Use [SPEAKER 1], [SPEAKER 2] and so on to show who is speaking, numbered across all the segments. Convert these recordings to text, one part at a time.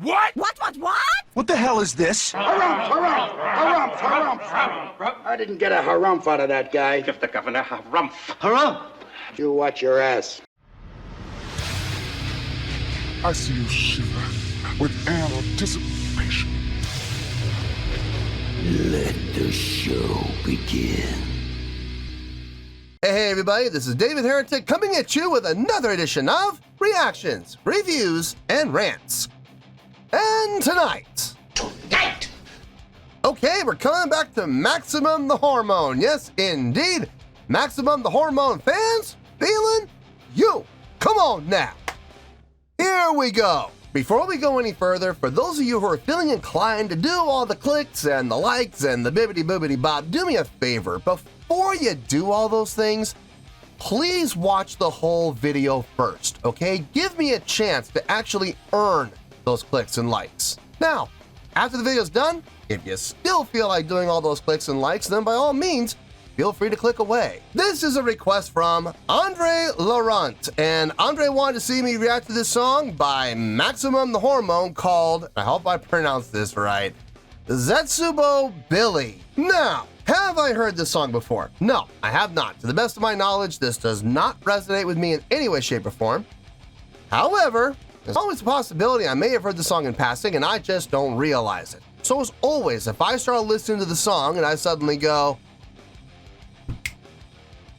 [SPEAKER 1] What?
[SPEAKER 2] What?
[SPEAKER 3] What the hell is this?
[SPEAKER 4] Harumph. I didn't get a harumph out of that guy.
[SPEAKER 1] Give the governor harumph.
[SPEAKER 3] Harumph!
[SPEAKER 4] You watch your ass.
[SPEAKER 5] I see you shiver with anticipation.
[SPEAKER 6] Let the show begin.
[SPEAKER 7] Hey everybody, this is David Heretic coming at you with another edition of Reactions, Reviews, and Rants. And tonight... Okay, we're coming back to Maximum The Hormone. Yes, indeed. Maximum The Hormone fans, feeling you. Come on now. Here we go. Before we go any further, for those of you who are feeling inclined to do all the clicks and the likes and the bibbity-boobity-bob, do me a favor. Before you do all those things, please watch the whole video first, okay? Give me a chance to actually earn those clicks and likes. Now, after the video's done, if you still feel like doing all those clicks and likes, then by all means, feel free to click away. This is a request from Andre Laurent, and Andre wanted to see me react to this song by Maximum The Hormone called, I hope I pronounced this right, Zetsubou Billy. Now, have I heard this song before? No, I have not. To the best of my knowledge, this does not resonate with me in any way, shape, or form. However, there's always a possibility I may have heard the song in passing and I just don't realize it. So as always, if I start listening to the song and I suddenly go,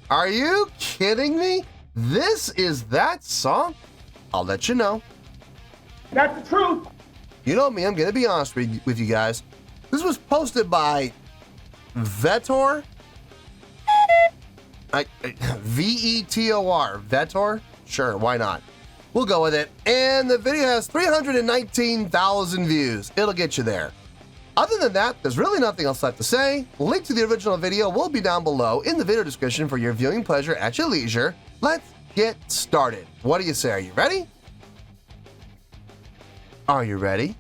[SPEAKER 7] are you kidding me? This is that song? I'll let you know.
[SPEAKER 4] That's the truth.
[SPEAKER 7] You know me, I'm gonna be honest with you guys. This was posted by Vetor. V-E-T-O-R, Vetor? Sure, why not? We'll go with it. And the video has 319,000 views. It'll get you there. Other than that, there's really nothing else left to say. Link to the original video will be down below in the video description for your viewing pleasure at your leisure. Let's get started. What do you say? Are you ready? Are you ready?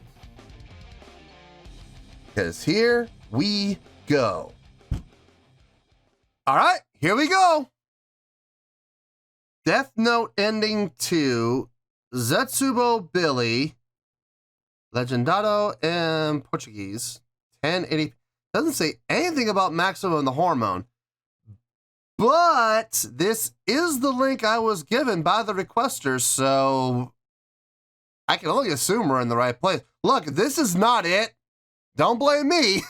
[SPEAKER 7] Because here we go. All right, here we go. Death Note Ending 2, Zetsubou Billy, Legendado in Portuguese, 1080. Doesn't say anything about Maximum The Hormone, but this is the link I was given by the requester, so I can only assume we're in the right place. Look, this is not it. Don't blame me.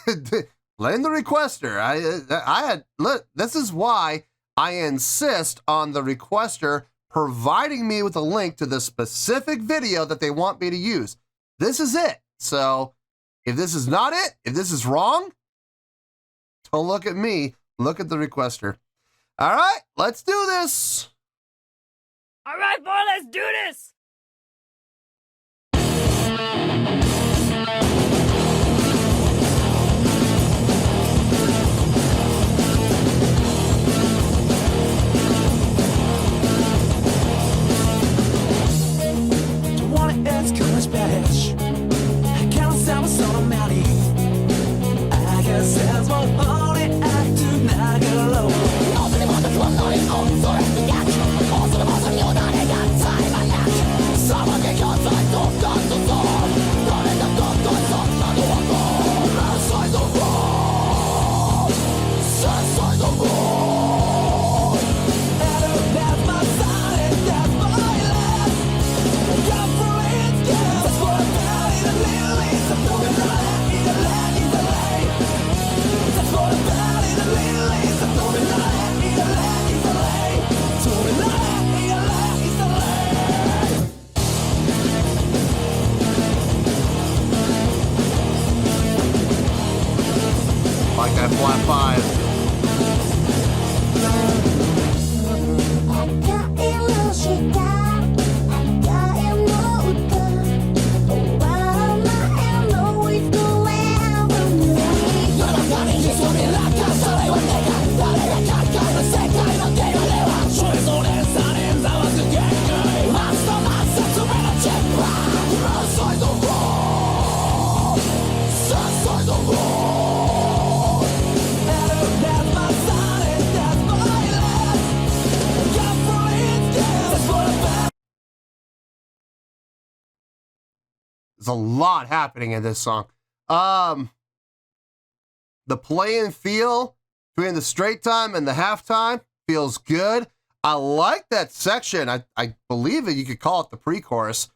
[SPEAKER 7] Blame the requester. Look, this is why I insist on the requester providing me with a link to the specific video that they want me to use. This is it. So if this is not it, if this is wrong, don't look at me, look at the requester. All right, let's do this.
[SPEAKER 2] All right, boy, let's do this.
[SPEAKER 7] Like that flat five. There's a lot happening in this song. The play and feel between the straight time and the halftime feels good. I like that section. I believe that you could call it the pre-chorus,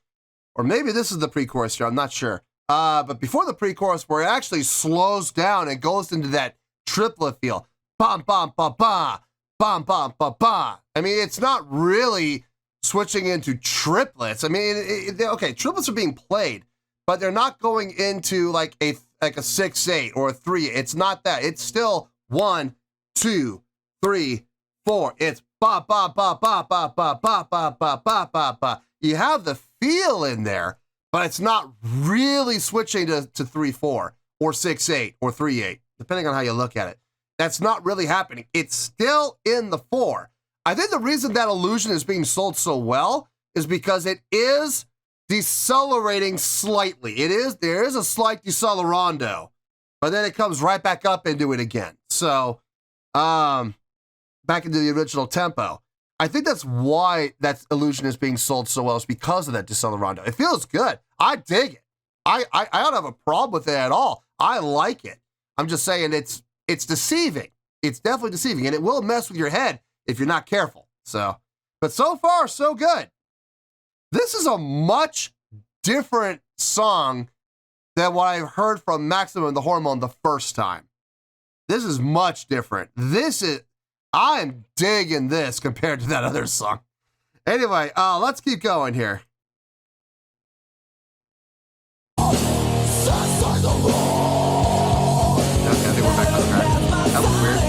[SPEAKER 7] or maybe this is the pre-chorus here. I'm not sure. But before the pre-chorus, where it actually slows down and goes into that triplet feel. Bam, bam, ba, ba, bam, bam, ba, ba. I mean, it's not really switching into triplets. I mean, okay, triplets are being played, but they're not going into like a 6/8 or a 3. It's not that. It's still 1, 2, 3, 4. It's ba ba ba ba ba ba ba ba ba ba ba ba. You have the feel in there, but it's not really switching to 3/4 or 6/8 or 3/8, depending on how you look at it. That's not really happening. It's still in the 4. I think the reason that illusion is being sold so well is because it is decelerating slightly. There is a slight decelerando, but then it comes right back up into it again. So, back into the original tempo. I think that's why that illusion is being sold so well, is because of that decelerando. It feels good. I dig it. I don't have a problem with it at all. I like it. I'm just saying it's deceiving. It's definitely deceiving, and it will mess with your head if you're not careful. So, but so far, so good. This is a much different song than what I've heard from Maximum The Hormone the first time. This is much different. I'm digging this compared to that other song. Anyway, let's keep going here. Okay, I think we're back on track. That was weird.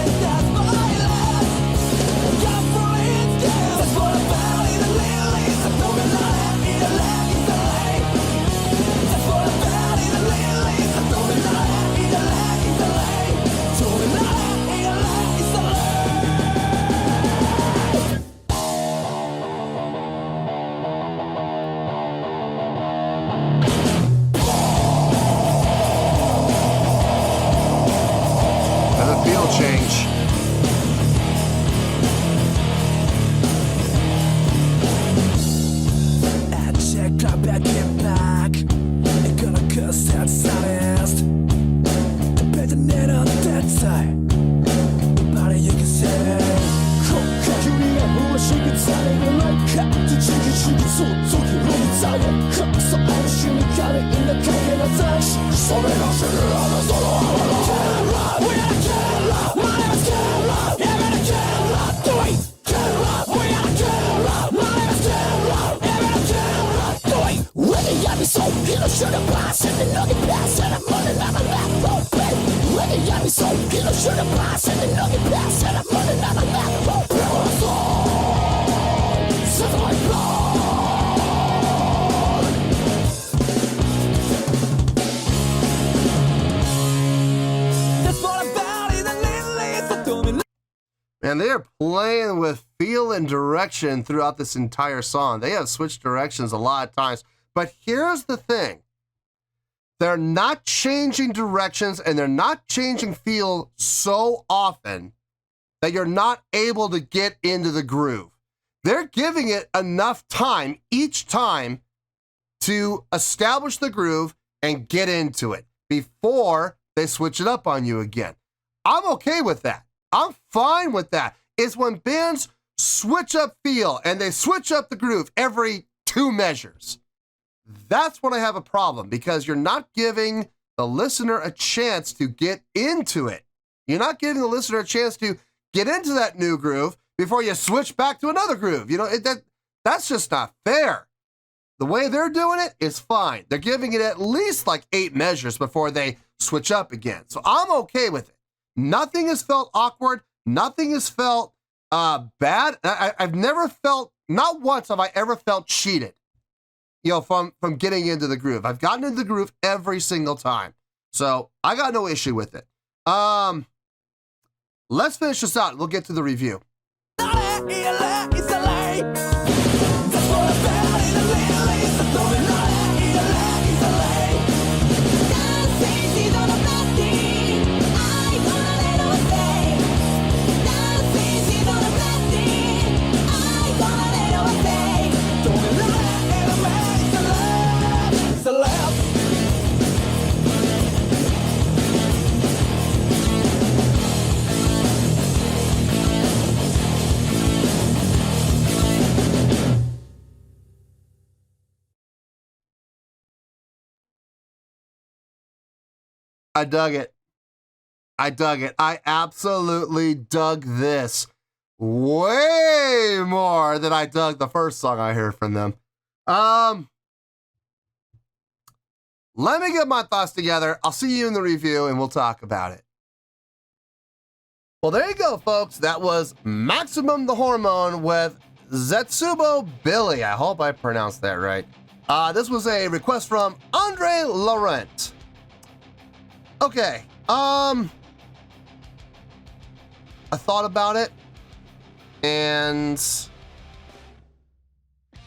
[SPEAKER 7] Change.
[SPEAKER 1] I check right back in back. Ain't gonna cuss that saddest. The better than on that side. Nobody you can say. Cocaine, who was she could tell it like cat. Did you get so took it really tired? So I was shooting got it in the cake and a touch. So they don't shit it out of solo. We are my name is Killer, even a killer, do it, Killer, we are Killer, my name is Killer, even a killer, do it. Really, I be so killer, shoulda pass, and the nugget pass, and I'm running out of lap, open. Really, I be so killer, shoulda pass, and the nugget pass, and I'm running out of lap, open. Set my blood.
[SPEAKER 7] And they are playing with feel and direction throughout this entire song. They have switched directions a lot of times. But here's the thing. They're not changing directions and they're not changing feel so often that you're not able to get into the groove. They're giving it enough time each time to establish the groove and get into it before they switch it up on you again. I'm okay with that. I'm fine with that. It's when bands switch up feel and they switch up the groove every 2 measures. That's when I have a problem, because you're not giving the listener a chance to get into it. You're not giving the listener a chance to get into that new groove before you switch back to another groove. You know, that's just not fair. The way they're doing it is fine. They're giving it at least like 8 measures before they switch up again. So I'm okay with it. Nothing has felt awkward. Nothing has felt bad. I've never felt, not once have I ever felt cheated, you know, from getting into the groove. I've gotten into the groove every single time. So I got no issue with it. Let's finish this out. We'll get to the review. I dug it. I dug it. I absolutely dug this way more than I dug the first song I heard from them. Let me get my thoughts together. I'll see you in the review and we'll talk about it. Well, there you go, folks. That was Maximum The Hormone with Zetsubou Billy. I hope I pronounced that right. This was a request from Andre Laurent. Okay, I thought about it, and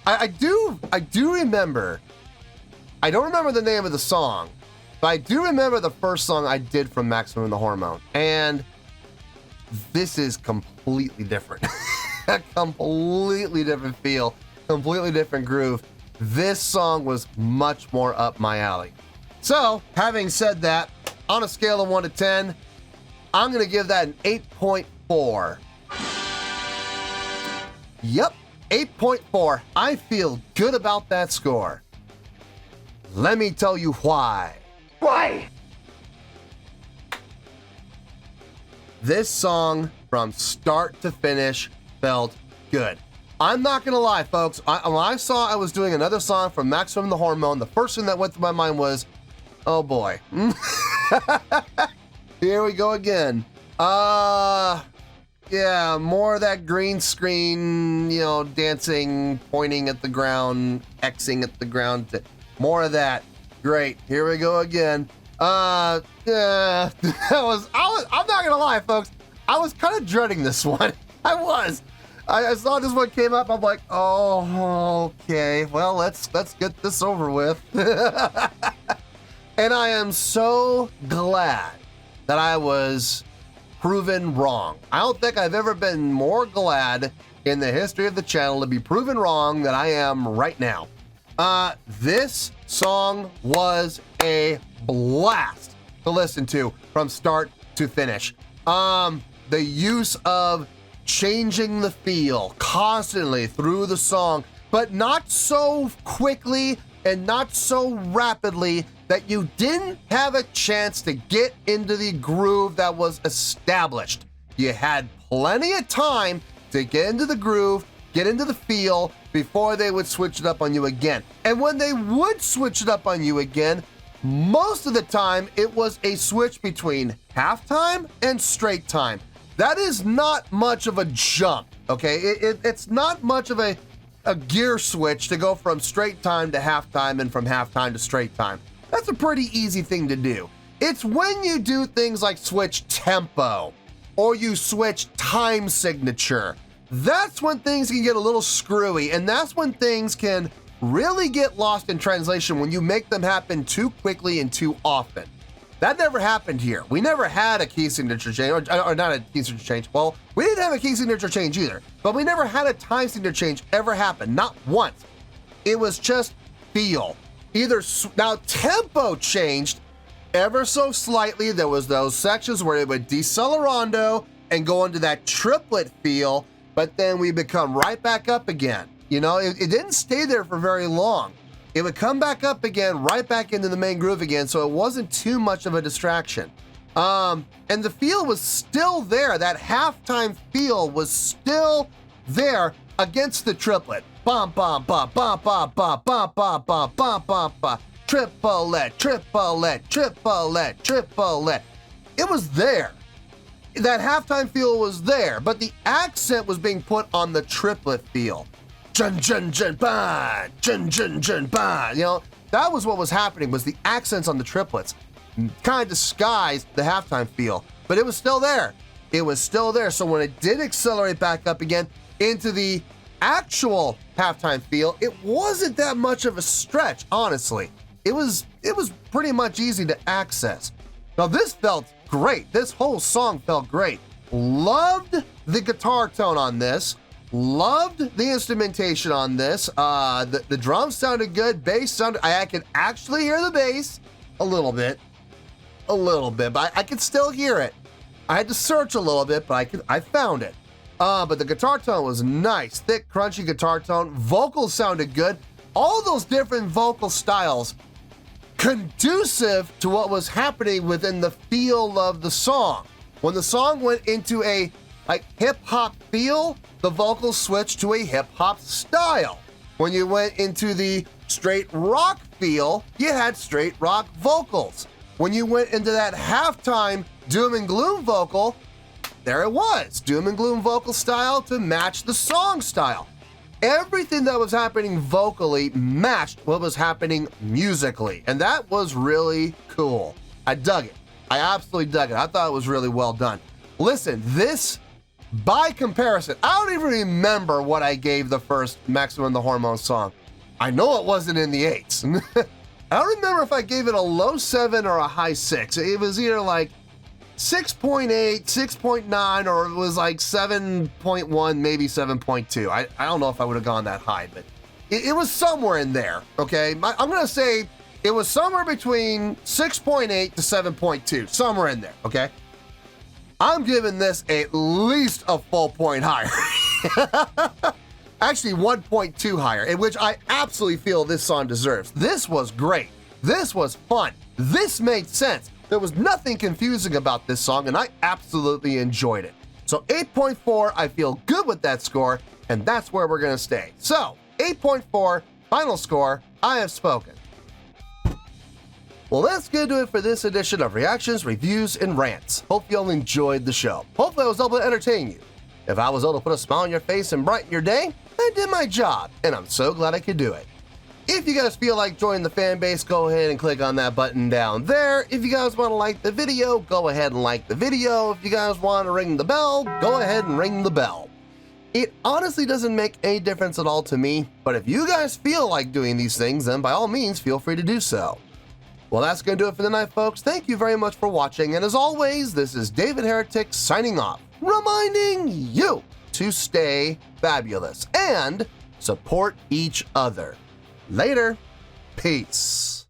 [SPEAKER 7] I do remember. I don't remember the name of the song, but I do remember the first song I did from Maximum The Hormone, and this is completely different. A completely different feel, completely different groove. This song was much more up my alley. So, having said that, on a scale of 1 to 10, I'm going to give that an 8.4. Yep, 8.4. I feel good about that score. Let me tell you why.
[SPEAKER 4] Why?
[SPEAKER 7] This song, from start to finish, felt good. I'm not going to lie, folks. When I saw I was doing another song from Maximum The Hormone, the first thing that went through my mind was, oh boy. Here we go again. Yeah, more of that green screen, dancing, pointing at the ground, Xing at the ground. More of that. Great. Here we go again. Yeah, I'm not gonna lie, folks. I was kind of dreading this one. I was. I saw this one came up. I'm like, oh, okay. Well, let's get this over with. And I am so glad that I was proven wrong. I don't think I've ever been more glad in the history of the channel to be proven wrong than I am right now. This song was a blast to listen to from start to finish. The use of changing the feel constantly through the song, but not so quickly and not so rapidly that you didn't have a chance to get into the groove that was established. You had plenty of time to get into the groove, get into the feel before they would switch it up on you again. And when they would switch it up on you again, most of the time it was a switch between halftime and straight time. That is not much of a jump, okay? It's not much of a gear switch to go from straight time to halftime and from halftime to straight time. That's a pretty easy thing to do. It's when you do things like switch tempo or you switch time signature. That's when things can get a little screwy, and that's when things can really get lost in translation when you make them happen too quickly and too often. That never happened here. We never had a key signature change, or not a key signature change. Well, we didn't have a key signature change either, but we never had a time signature change ever happen, not once. It was just feel. Now tempo changed ever so slightly. There was those sections where it would decelerando and go into that triplet feel, but then we become right back up again. It didn't stay there for very long. It would come back up again, right back into the main groove again, so it wasn't too much of a distraction. And the feel was still there. That halftime feel was still there against the triplet. Bum, bum, bum, bum, bum, bum, bum, bum, bum, bum, bum, bum. Triplet, triplet, triplet, triplet. It was there. That halftime feel was there, but the accent was being put on the triplet feel. Jun, jun, jun, ba, jun, jun, jun, ba. That was what was happening, was the accents on the triplets kind of disguised the halftime feel, but it was still there. It was still there. So when it did accelerate back up again into the actual halftime feel, it wasn't that much of a stretch, honestly. It was pretty much easy to access. Now this felt great. This whole song felt great. Loved the guitar tone on this. Loved the instrumentation on this. The drums sounded good. Bass sounded, I could actually hear the bass a little bit, but I could still hear it. I had to search a little bit, but I found it. But the guitar tone was nice, thick, crunchy guitar tone. Vocals sounded good. All those different vocal styles conducive to what was happening within the feel of the song. When the song went into a hip-hop feel, the vocals switched to a hip-hop style. When you went into the straight rock feel, you had straight rock vocals. When you went into that halftime doom and gloom vocal, there it was, doom and gloom vocal style to match the song style. Everything that was happening vocally matched what was happening musically, and that was really cool. I dug it. I absolutely dug it. I thought it was really well done. Listen, this, by comparison, I don't even remember what I gave the first Maximum The Hormone song. I know it wasn't in the 8s. I don't remember if I gave it a low 7 or a high 6. It was either like 6.8, 6.9, or it was like 7.1, maybe 7.2. I don't know if I would have gone that high, but it was somewhere in there, okay? I'm gonna say it was somewhere between 6.8 to 7.2, somewhere in there, okay? I'm giving this at least a full point higher. Actually, 1.2 higher, in which I absolutely feel this song deserves. This was great. This was fun. This made sense. There was nothing confusing about this song, and I absolutely enjoyed it. So 8.4, I feel good with that score, and that's where we're gonna stay. So 8.4, final score, I have spoken. Well, that's gonna do it for this edition of Reactions, Reviews, and Rants. Hope you all enjoyed the show. Hopefully I was able to entertain you. If I was able to put a smile on your face and brighten your day, I did my job, and I'm so glad I could do it. If you guys feel like joining the fan base, go ahead and click on that button down there. If you guys want to like the video, go ahead and like the video. If you guys want to ring the bell, go ahead and ring the bell. It honestly doesn't make any difference at all to me, but if you guys feel like doing these things, then by all means, feel free to do so. Well, that's going to do it for the night, folks. Thank you very much for watching, and as always, this is David Heretic signing off, reminding you to stay fabulous and support each other. Later. Peace.